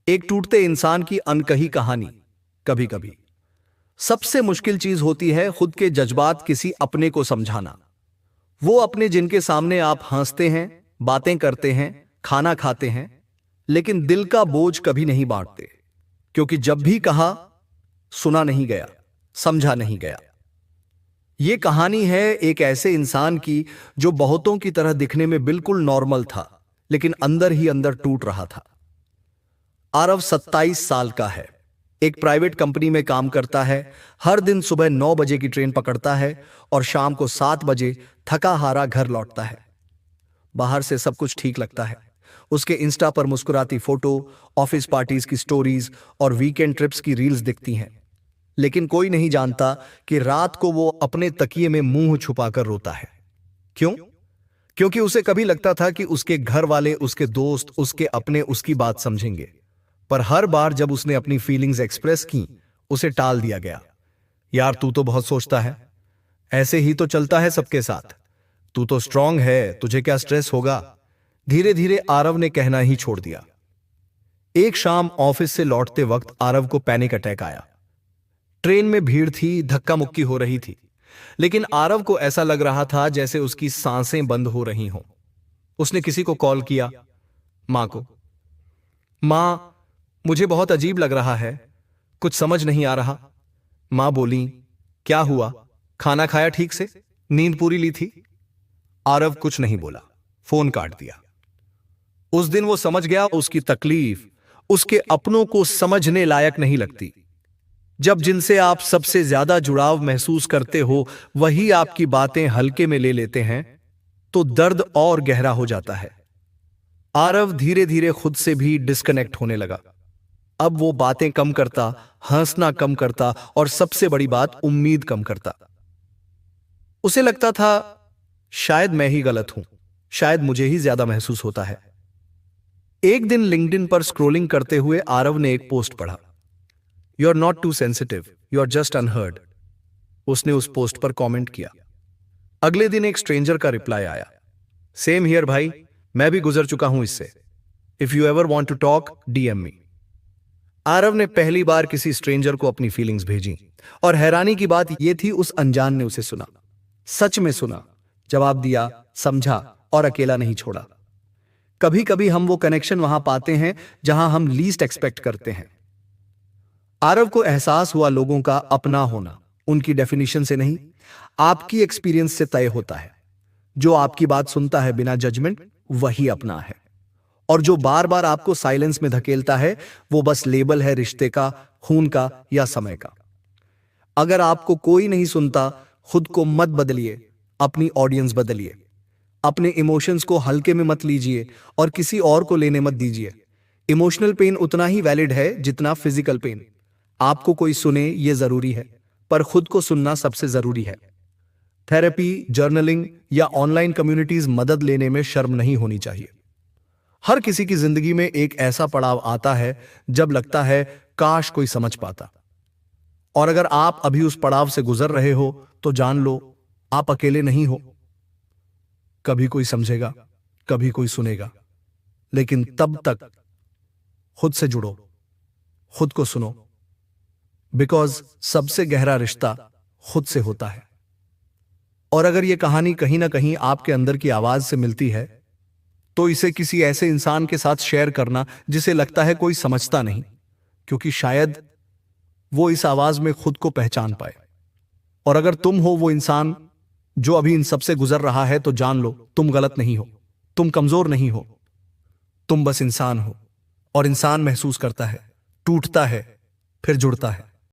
एक टूटते इंसान की अनकही कहानी। कभी कभी सबसे मुश्किल चीज होती है खुद के जज्बात किसी अपने को समझाना। वो अपने जिनके सामने आप हंसते हैं, बातें करते हैं, खाना खाते हैं, लेकिन दिल का बोझ कभी नहीं बांटते, क्योंकि जब भी कहा सुना नहीं गया, समझा नहीं गया। ये कहानी है एक ऐसे इंसान की जो बहुतों की तरह दिखने में बिल्कुल नॉर्मल था, लेकिन अंदर ही अंदर टूट रहा था। आरव 27 साल का है। एक प्राइवेट कंपनी में काम करता है। हर दिन सुबह 9 बजे की ट्रेन पकड़ता है और शाम को 7 बजे थका हारा घर लौटता है। बाहर से सब कुछ ठीक लगता है। उसके इंस्टा पर मुस्कुराती फोटो, ऑफिस पार्टीज की स्टोरीज और वीकेंड ट्रिप्स की रील्स दिखती हैं। लेकिन कोई नहीं जानता कि रात को वो अपने तकिए में मुंह छुपाकर रोता है। क्यों? क्योंकि उसे कभी लगता था कि उसके घर वाले, उसके दोस्त, उसके अपने उसकी बात समझेंगे, पर हर बार जब उसने अपनी फीलिंग्स एक्सप्रेस की, उसे टाल दिया गया। यार, तू तो बहुत सोचता है, ऐसे ही तो चलता है सबके साथ, तू तो स्ट्रांग है, तुझे क्या स्ट्रेस होगा। धीरे धीरे आरव ने कहना ही छोड़ दिया। एक शाम ऑफिस से लौटते वक्त आरव को पैनिक अटैक आया। ट्रेन में भीड़ थी, धक्का मुक्की हो रही थी, लेकिन आरव को ऐसा लग रहा था जैसे उसकी सांसें बंद हो रही हों। उसने किसी को कॉल किया, मां को। मां, मुझे बहुत अजीब लग रहा है, कुछ समझ नहीं आ रहा। मां बोली, क्या हुआ? खाना खाया ठीक से? नींद पूरी ली थी? आरव कुछ नहीं बोला, फोन काट दिया। उस दिन वो समझ गया उसकी तकलीफ उसके अपनों को समझने लायक नहीं लगती। जब जिनसे आप सबसे ज्यादा जुड़ाव महसूस करते हो वही आपकी बातें हल्के में ले लेते हैं, तो दर्द और गहरा हो जाता है। आरव धीरे धीरे खुद से भी डिस्कनेक्ट होने लगा। अब वो बातें कम करता, हंसना कम करता और सबसे बड़ी बात, उम्मीद कम करता। उसे लगता था शायद मैं ही गलत हूं, शायद मुझे ही ज्यादा महसूस होता है। एक दिन लिंक्डइन पर स्क्रॉलिंग करते हुए आरव ने एक पोस्ट पढ़ा, you are not too sensitive, you are just unheard. उसने उस पोस्ट पर कमेंट किया। अगले दिन एक स्ट्रेंजर का रिप्लाई आया, सेम हियर भाई, मैं भी गुजर चुका हूं इससे। If you ever want to talk, DM me. Aarav ने पहली बार किसी स्ट्रेंजर को अपनी फीलिंग्स भेजी, और हैरानी की बात यह थी उस अनजान ने उसे सुना, सच में सुना, जवाब दिया, समझा और अकेला नहीं छोड़ा। कभी कभी हम वो कनेक्शन वहां पाते हैं जहां हम लीस्ट एक्सपेक्ट करते हैं। आरव को एहसास हुआ लोगों का अपना होना उनकी डेफिनेशन से नहीं, आपकी एक्सपीरियंस से तय होता है। जो आपकी बात सुनता है बिना जजमेंट, वही अपना है। और जो बार बार आपको साइलेंस में धकेलता है, वो बस लेबल है रिश्ते का, खून का या समय का। अगर आपको कोई नहीं सुनता, खुद को मत बदलिए, अपनी ऑडियंस बदलिए। अपने इमोशंस को हल्के में मत लीजिए और किसी और को लेने मत दीजिए। इमोशनल पेन उतना ही वैलिड है जितना फिजिकल पेन। आपको कोई सुने ये जरूरी है, पर खुद को सुनना सबसे जरूरी है। थेरेपी, जर्नलिंग या ऑनलाइन कम्युनिटीज मदद लेने में शर्म नहीं होनी चाहिए। हर किसी की जिंदगी में एक ऐसा पड़ाव आता है जब लगता है काश कोई समझ पाता। और अगर आप अभी उस पड़ाव से गुजर रहे हो तो जान लो, आप अकेले नहीं हो। कभी कोई समझेगा, कभी कोई सुनेगा, लेकिन तब तक खुद से जुड़ो, खुद को सुनो, बिकॉज सबसे गहरा रिश्ता खुद से होता है। और अगर यह कहानी कहीं ना कहीं आपके अंदर की आवाज से मिलती है, तो इसे किसी ऐसे इंसान के साथ शेयर करना जिसे लगता है कोई समझता नहीं, क्योंकि शायद वो इस आवाज में खुद को पहचान पाए। और अगर तुम हो वो इंसान जो अभी इन सबसे गुजर रहा है, तो जान लो तुम गलत नहीं हो, तुम कमजोर नहीं हो, तुम बस इंसान हो। और इंसान महसूस करता है, टूटता है, फिर जुड़ता है।